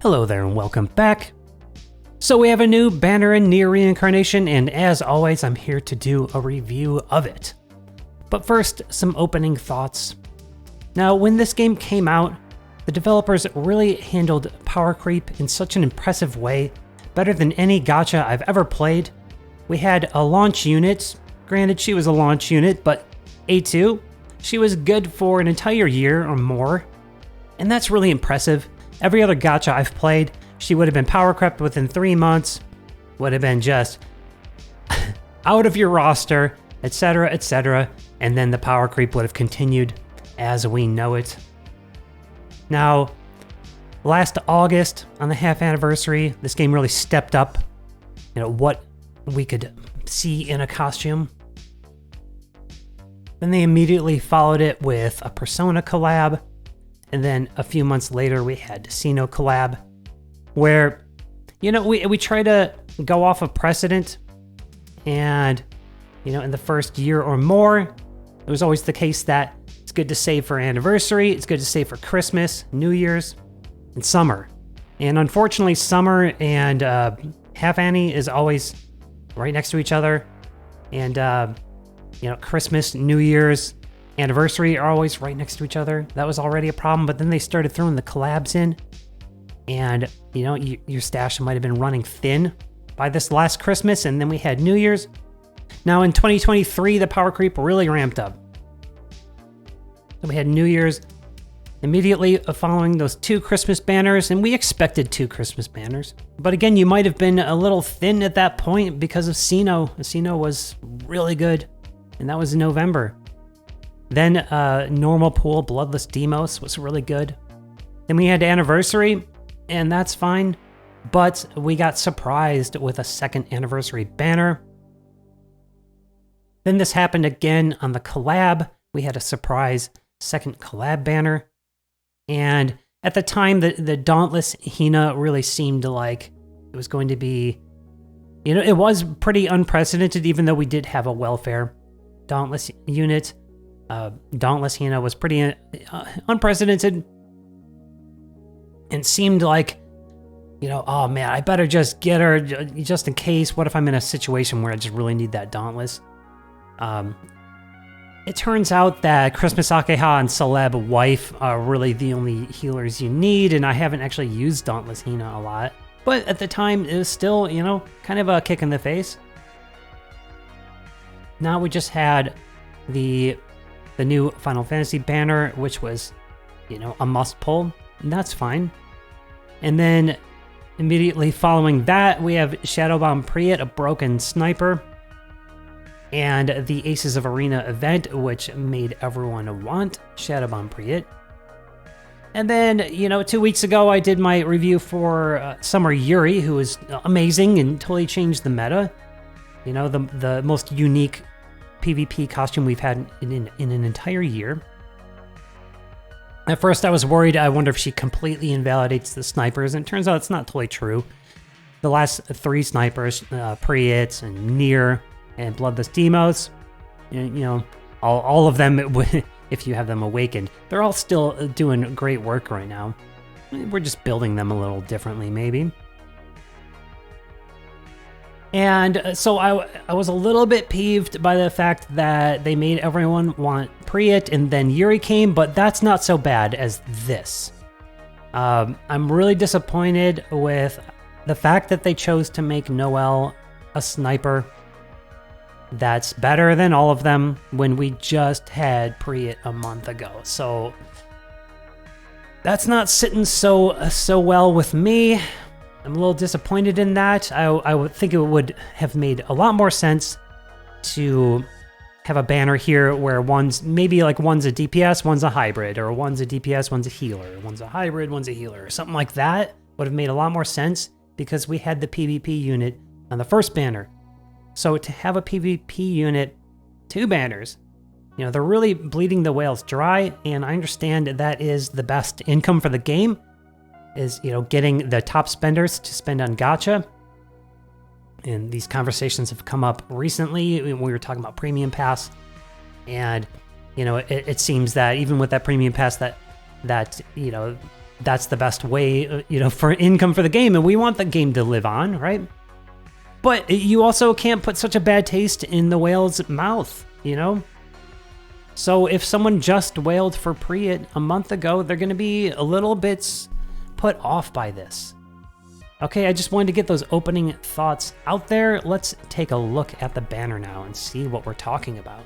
Hello there and welcome back. So we have a new banner in Nier Reincarnation, and as always, I'm here to do a review of it. But first, some opening thoughts. Now, when this game came out, the developers really handled power creep in such an impressive way, better than any gacha I've ever played. We had a launch unit, granted she was a launch unit, but A2, she was good for an entire year or more, and that's really impressive. Every other gacha I've played, she would have been power crept within 3 months, would have been just out of your roster, etc., and then the power creep would have continued as we know it. Now, last August, on the half anniversary, this game really stepped up, what we could see in a costume. Then they immediately followed it with a Persona collab, and then a few months later, we had Sino collab, where, we try to go off of precedent, and, in the first year or more, it was always the case that it's good to save for anniversary, it's good to save for Christmas, New Year's, and summer. And unfortunately, summer and Half Annie is always right next to each other, and, Christmas, New Year's, anniversary are always right next to each other. That was already a problem, but then they started throwing the collabs in, and your stash might have been running thin by this last Christmas, and then we had New Year's. Now in 2023, the power creep really ramped up. So we had New Year's immediately following those 2 Christmas banners, and we expected 2 Christmas banners. But again, you might have been a little thin at that point because of Sino. Sino was really good, and that was in November. Then normal pool, Bloodless Demos was really good. Then we had Anniversary, and that's fine. But we got surprised with a second Anniversary banner. Then this happened again on the collab. We had a surprise second collab banner. And at the time, the Dauntless Hina really seemed like it was going to be, it was pretty unprecedented, even though we did have a welfare Dauntless unit. Dauntless Hina was pretty unprecedented, and seemed like, oh man, I better just get her just in case. What if I'm in a situation where I just really need that Dauntless? It turns out that Christmas Akeha and Celeb Wife are really the only healers you need, and I haven't actually used Dauntless Hina a lot. But at the time, it was still, kind of a kick in the face. Now we just had the new Final Fantasy banner, which was, a must pull, and that's fine. And then immediately following that, we have Shadowbound Priet, a broken sniper, and the Aces of Arena event, which made everyone want Shadowbound Priet. And then, 2 weeks ago, I did my review for Summer Yuri, who was amazing and totally changed the meta. The most unique PvP costume we've had in an entire year. At first I was worried, I wonder if she completely invalidates the snipers, and it turns out it's not totally true. The last 3 snipers, Priet and Nier and Bloodless Demos, all of them, if you have them awakened, they're all still doing great work right now. We're just building them a little differently, maybe. And so I was a little bit peeved by the fact that they made everyone want Priet, and then Yuri came, but that's not so bad as this. I'm really disappointed with the fact that they chose to make Noelle a sniper. That's better than all of them when we just had Priet a month ago. So that's not sitting so well with me. I'm a little disappointed in that. I would think it would have made a lot more sense to have a banner here where one's a DPS, one's a hybrid, or one's a DPS, one's a healer, one's a hybrid, one's a healer, or something like that. Would have made a lot more sense because we had the PvP unit on the first banner. So to have a PvP unit, 2 banners, they're really bleeding the whales dry, and I understand that is the best income for the game, is, getting the top spenders to spend on gacha. And these conversations have come up recently when we were talking about Premium Pass. And, it seems that even with that Premium Pass, that that's the best way, for income for the game, and we want the game to live on, right? But you also can't put such a bad taste in the whale's mouth, So if someone just whaled for Priet a month ago, they're going to be a little bit put off by this. Okay, I just wanted to get those opening thoughts out there. Let's take a look at the banner now and see what we're talking about.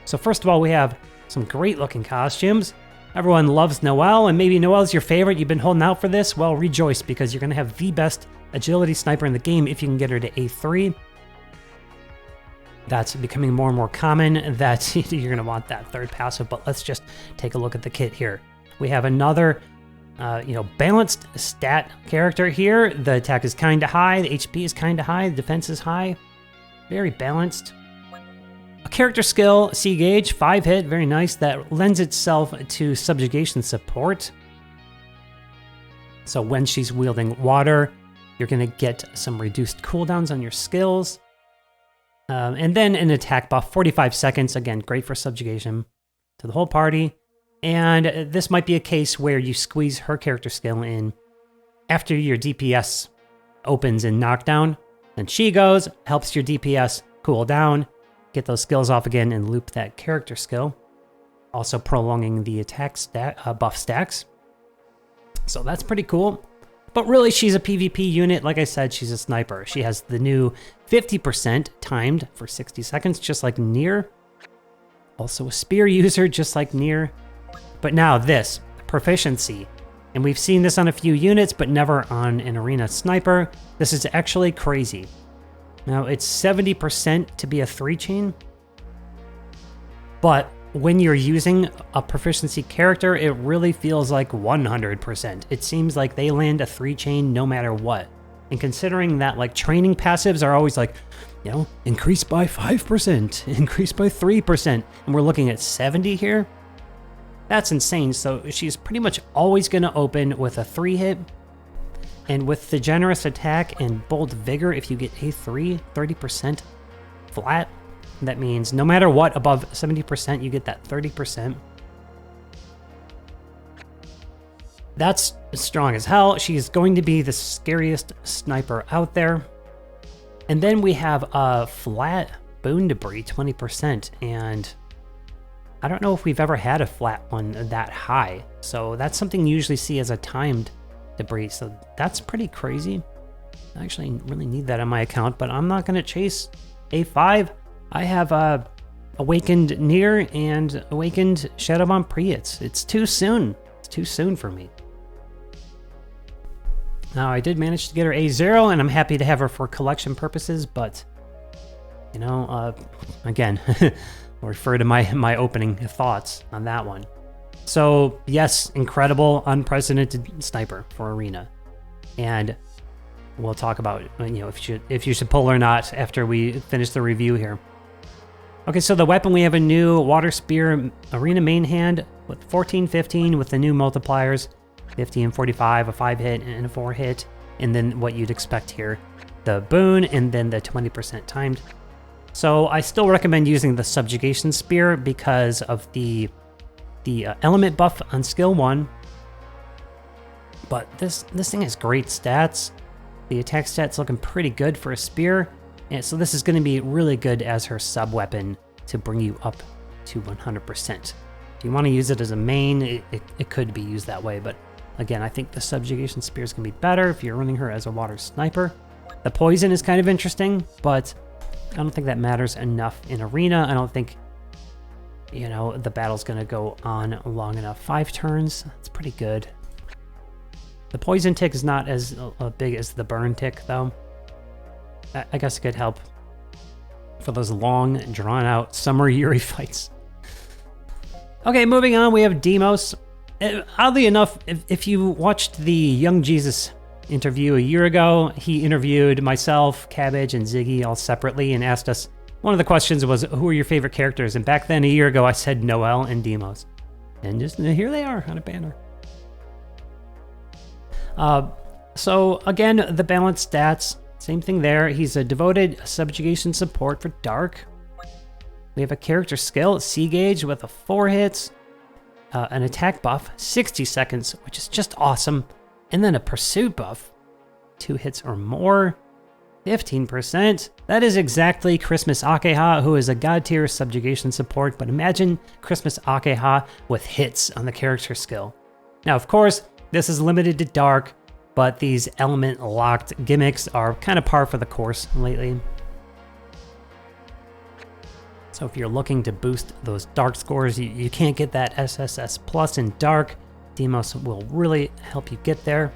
So first of all, we have some great looking costumes. Everyone loves Noelle, and maybe Noelle's your favorite. You've been holding out for this. Well, rejoice, because you're going to have the best agility sniper in the game if you can get her to A3. That's becoming more and more common that you're going to want that third passive, but let's just take a look at the kit here. We have another balanced stat character here. The attack is kind of high, the HP is kind of high, the defense is high. Very balanced. A character skill, C gauge, 5 hit, very nice. That lends itself to subjugation support. So when she's wielding water, you're going to get some reduced cooldowns on your skills. And then an attack buff, 45 seconds. Again, great for subjugation to the whole party. And this might be a case where you squeeze her character skill in after your DPS opens in knockdown. Then she goes, helps your DPS cool down, get those skills off again, and loop that character skill. Also prolonging the attack buff stacks. So that's pretty cool. But really, she's a PvP unit. Like I said, she's a sniper. She has the new 50% timed for 60 seconds, just like Nier. Also a spear user, just like Nier. But now this, proficiency. And we've seen this on a few units, but never on an arena sniper. This is actually crazy. Now, it's 70% to be a 3-chain. But when you're using a proficiency character, it really feels like 100%. It seems like they land a 3-chain no matter what. And considering that like training passives are always like, increase by 5%, increase by 3%, and we're looking at 70 here, that's insane. So she's pretty much always going to open with a 3-hit. And with the generous attack and bold vigor, if you get A3, 30% flat, that means no matter what, above 70%, you get that 30%. That's strong as hell. She's going to be the scariest sniper out there. And then we have a flat boon debris, 20%. And I don't know if we've ever had a flat one that high. So that's something you usually see as a timed debris. So that's pretty crazy. I actually really need that on my account, but I'm not going to chase A5. I have Awakened Nier and Awakened Shadowbomb Priets. It's too soon. It's too soon for me. Now, I did manage to get her A0, and I'm happy to have her for collection purposes, but, again, I'll refer to my opening thoughts on that one. So, yes, incredible, unprecedented sniper for Arena. And we'll talk about, if you should pull or not after we finish the review here. Okay, so the weapon, we have a new Water Spear Arena main hand with 14, 15 with the new multipliers, 50 and 45, a 5-hit and a 4-hit, and then what you'd expect here, the boon, and then the 20% timed. So I still recommend using the Subjugation Spear because of the element buff on skill 1. But this thing has great stats. The attack stats looking pretty good for a spear. And so this is going to be really good as her sub-weapon to bring you up to 100%. If you want to use it as a main, it could be used that way. But again, I think the Subjugation Spear is going to be better if you're running her as a water sniper. The poison is kind of interesting, but I don't think that matters enough in Arena. I don't think, the battle's going to go on long enough. 5 turns, that's pretty good. The poison tick is not as big as the burn tick, though. I guess it could help for those long, drawn-out summer Yuri fights. Okay, moving on, we have Demos. Oddly enough, if you watched the Young Jesus interview a year ago, he interviewed myself, Cabbage, and Ziggy all separately and asked us, one of the questions was, who are your favorite characters? And back then, a year ago, I said Noelle and Demos. And just here they are on a banner. So again, the balanced stats, same thing there. He's a devoted subjugation support for Dark. We have a character skill, C gauge with a 4 hits. an attack buff, 60 seconds, which is just awesome. And then a pursuit buff, 2 hits or more, 15%. That is exactly Christmas Akeha, who is a god tier subjugation support, but imagine Christmas Akeha with hits on the character skill. Now, of course, this is limited to dark, but these element locked gimmicks are kind of par for the course lately. So if you're looking to boost those dark scores, you can't get that SSS plus in dark. Demos will really help you get there.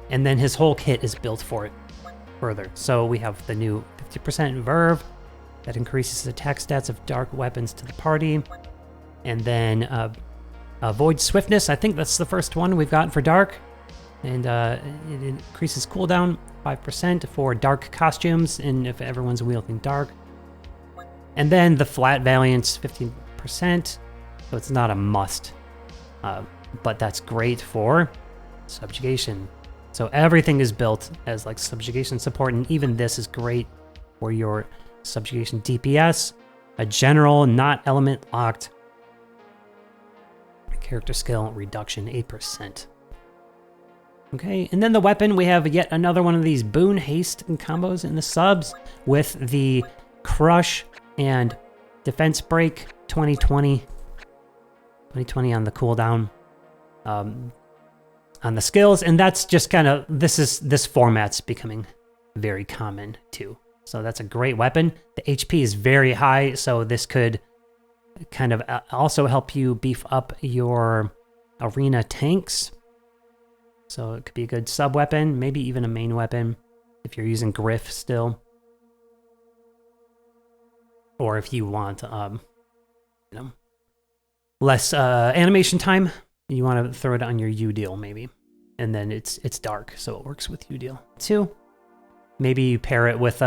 And then his whole kit is built for it further. So we have the new 50% Verve that increases the attack stats of dark weapons to the party. And then Void Swiftness, I think that's the first one we've gotten for dark. And it increases cooldown 5% for dark costumes, and if everyone's wielding dark. And then the Flat Valiance, 15%, so it's not a must, but that's great for subjugation. So everything is built as like subjugation support, and even this is great for your subjugation DPS, a general, not element locked, character skill reduction 8%. Okay, and then the weapon, we have yet another one of these boon haste combos in the subs with the crush and defense break 2020 on the cooldown on the skills, and that's just kind of this format's becoming very common too. So that's a great weapon. The HP is very high, so this could kind of also help you beef up your arena tanks. So it could be a good sub weapon, maybe even a main weapon if you're using Griff still. Or if you want, less animation time, you want to throw it on your U deal maybe, and then it's dark, so it works with U deal too. Maybe you pair it with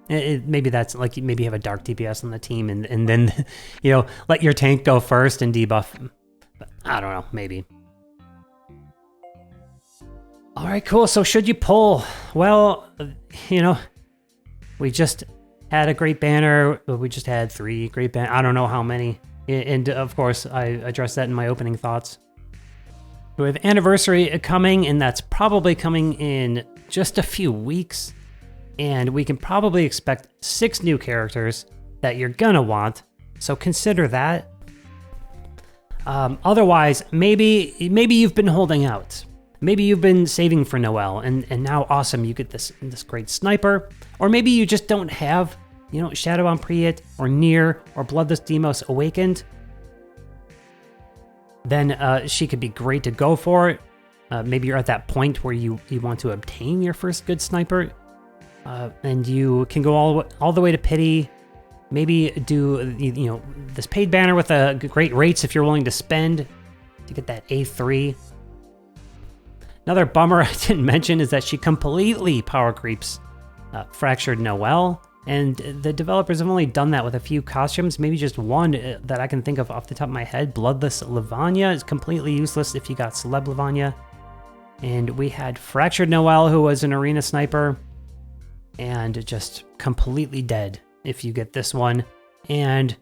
maybe that's like maybe you have a dark DPS on the team, and then let your tank go first and debuff. But I don't know, maybe. All right, cool. So should you pull? Well, we just had a great banner. We just had 3 great banners. I don't know how many. And of course, I addressed that in my opening thoughts. We have Anniversary coming, and that's probably coming in just a few weeks. And we can probably expect 6 new characters that you're gonna want. So consider that. Otherwise, maybe you've been holding out. Maybe you've been saving for Noelle, and now awesome, you get this great sniper. Or maybe you just don't have, Shadow on Priet or Nier or Bloodless Demos Awakened. Then she could be great to go for. Maybe you're at that point where you want to obtain your first good sniper, and you can go all the way to pity. Maybe do this paid banner with great rates if you're willing to spend to get that A3. Another bummer I didn't mention is that she completely power creeps Fractured Noelle, and the developers have only done that with a few costumes, maybe just one that I can think of off the top of my head. Bloodless Lavanya is completely useless if you got Celeb Lavanya. And we had Fractured Noelle, who was an arena sniper, and just completely dead if you get this one. And,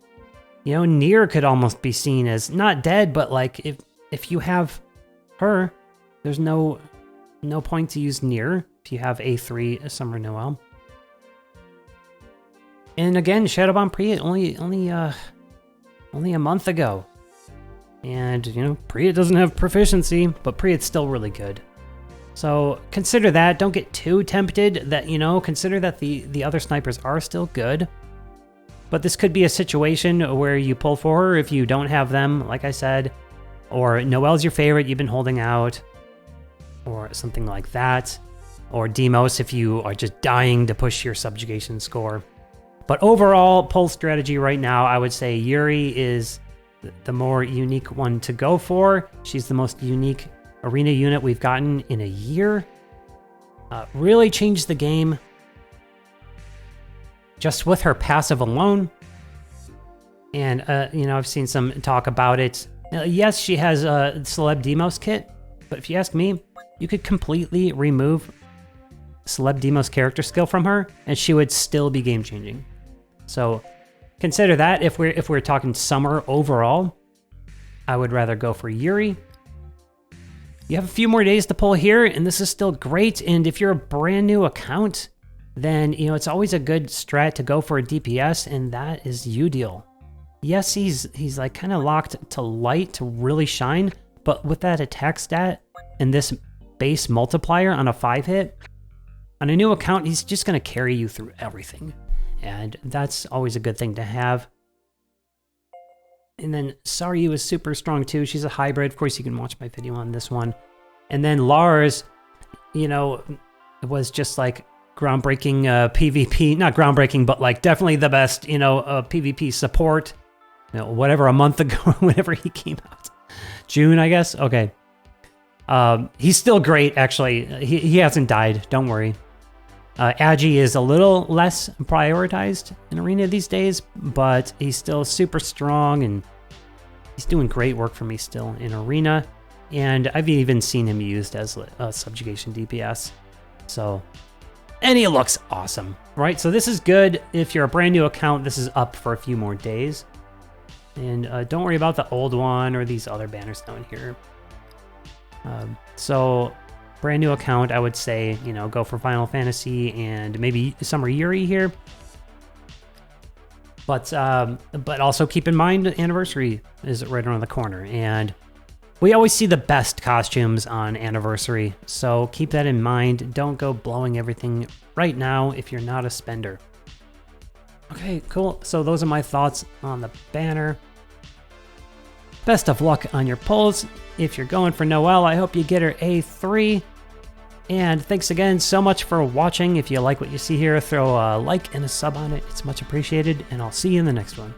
Nier could almost be seen as not dead, but like if you have her, there's no point to use Nier if you have A3 Summer Noelle. And again, Shadowbound Priet only a month ago. And, Priet doesn't have proficiency, but Priet's still really good. So consider that. Don't get too tempted that, consider that the other snipers are still good. But this could be a situation where you pull for her if you don't have them, like I said. Or Noelle's your favorite, you've been holding out. Or something like that. Or Demos if you are just dying to push your subjugation score. But overall, pull strategy right now, I would say Yuri is the more unique one to go for. She's the most unique arena unit we've gotten in a year. Really changed the game just with her passive alone. And, I've seen some talk about it. Yes, she has a Celeb Demos kit, but if you ask me, you could completely remove Celeb Demos character skill from her, and she would still be game-changing. So consider that if we're talking summer overall. I would rather go for Yuri. You have a few more days to pull here, and this is still great. And if you're a brand new account, then, you know, it's always a good strat to go for a DPS, and that is Udeal. Yes, he's like kind of locked to light to really shine, but with that attack stat and this base multiplier on a 5-hit, on a new account, he's just going to carry you through everything. And that's always a good thing to have. And then Saryu is super strong too. She's a hybrid. Of course, you can watch my video on this one. And then Lars, you know, it was just like groundbreaking PvP. Not groundbreaking, but like definitely the best, you know, PvP support. You know, whatever, a month ago, whenever he came out. June, I guess? Okay. He's still great, actually. He hasn't died. Don't worry. Agi is a little less prioritized in Arena these days, but he's still super strong, and he's doing great work for me still in Arena. And I've even seen him used as a subjugation DPS. So, and he looks awesome, right? So this is good. If you're a brand new account, this is up for a few more days. And don't worry about the old one or these other banners down here. So, brand new account, I would say, you know, go for Final Fantasy and maybe Summer Yuri here. But also keep in mind, Anniversary is right around the corner, and we always see the best costumes on Anniversary, so keep that in mind. Don't go blowing everything right now if you're not a spender. Okay, cool. So those are my thoughts on the banner. Best of luck on your pulls. If you're going for Noelle, I hope you get her A3. And thanks again so much for watching. If you like what you see here, throw a like and a sub on it. It's much appreciated, and I'll see you in the next one.